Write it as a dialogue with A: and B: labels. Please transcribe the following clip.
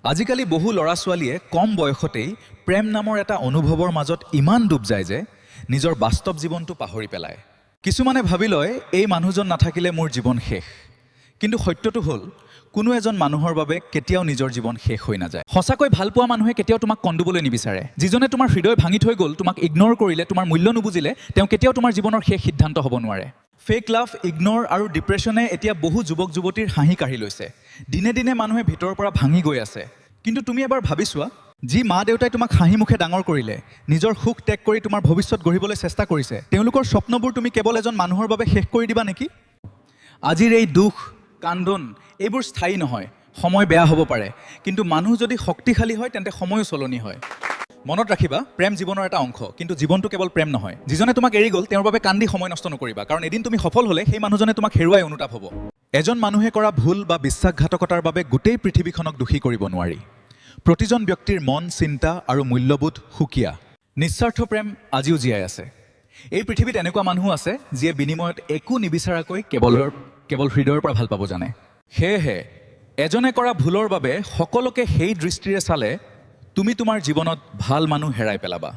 A: আজিকালি বহু ল'ৰা ছোৱালীয়ে কম বয়সতেই প্ৰেম নামৰ এটা অনুভৱৰ মাজত ইমান ডুব যায় যে নিজৰ বাস্তৱ জীৱনটো পাহৰি পেলায়। কিছুমানে ভাবি লয় এই মানুহজন নাথাকিলে মোৰ জীৱন শেষ। কিন্তু সত্যটো হ'ল কোনো এজন মানুহৰ বাবে কেতিয়াও নিজৰ জীৱন শেষ হৈ নাযায়। সঁচাকৈ ভাল পোৱা মানুহে কেতিয়াও তোমাক কন্দুবলৈ নিবিচাৰে। যিজনে তোমাৰ হৃদয় ভাঙি থৈ গ'ল, তোমাক ইগন'ৰ কৰিলে, তোমাৰ মূল্য নুবুজিলে, তেওঁ কেতিয়াও তোমাৰ জীৱনৰ শেষ সিদ্ধান্ত হ'ব নোৱাৰে। ফেক লাভ, ইগন'ৰ আৰু ডিপ্ৰেশ্যনে এতিয়া বহু যুৱক যুৱতীৰ হাঁহি কাঢ়ি লৈছে। দিনে দিনে মানুহে ভিতৰৰ পৰা ভাঙি গৈ আছে। কিন্তু তুমি এবাৰ ভাবি চোৱা, যি মা দেউতাই তোমাক হাঁহি মুখে ডাঙৰ কৰিলে, নিজৰ সুখ ত্যাগ কৰি তোমাৰ ভৱিষ্যত গঢ়িবলৈ চেষ্টা কৰিছে, তেওঁলোকৰ স্বপ্নবোৰ তুমি কেৱল এজন মানুহৰ বাবে শেষ কৰি দিবা নেকি? আজিৰ এই দুখ, কান্দোন এইবোৰ স্থায়ী নহয়। সময় বেয়া হ'ব পাৰে, কিন্তু মানুহ যদি শক্তিশালী হয় তেন্তে সময়ো সলনি হয়। মনত ৰাখিবা, প্ৰেম জীৱনৰ এটা অংশ, কিন্তু জীৱনটো কেৱল প্ৰেম নহয়। যিজনে তোমাক এৰি গ'ল তেওঁৰ বাবে কান্দি সময় নষ্ট নকৰিবা, কাৰণ এদিন তুমি সফল হ'লে সেই মানুহজনে তোমাক হেৰুৱাই অনুতাপ হ'ব। এজন মানুহে কৰা ভুল বা বিশ্বাসঘাতকতাৰ বাবে গোটেই পৃথিৱীখনক দোষী কৰিব নোৱাৰি। প্ৰতিজন ব্যক্তিৰ মন, চিন্তা আৰু মূল্যবোধ সুকীয়া। নিস্বাৰ্থ প্ৰেম আজিও জীয়াই আছে। এই পৃথিৱীত এনেকুৱা মানুহ আছে যিয়ে বিনিময়ত একো নিবিচাৰাকৈ কেৱল হৃদয়ৰ পৰা ভাল পাব জানে। সেয়েহে এজনে কৰা ভুলৰ বাবে সকলোকে সেই দৃষ্টিৰে চালে তুমি তোমাৰ জীৱনত ভাল মানুহ হেৰাই পেলাবা।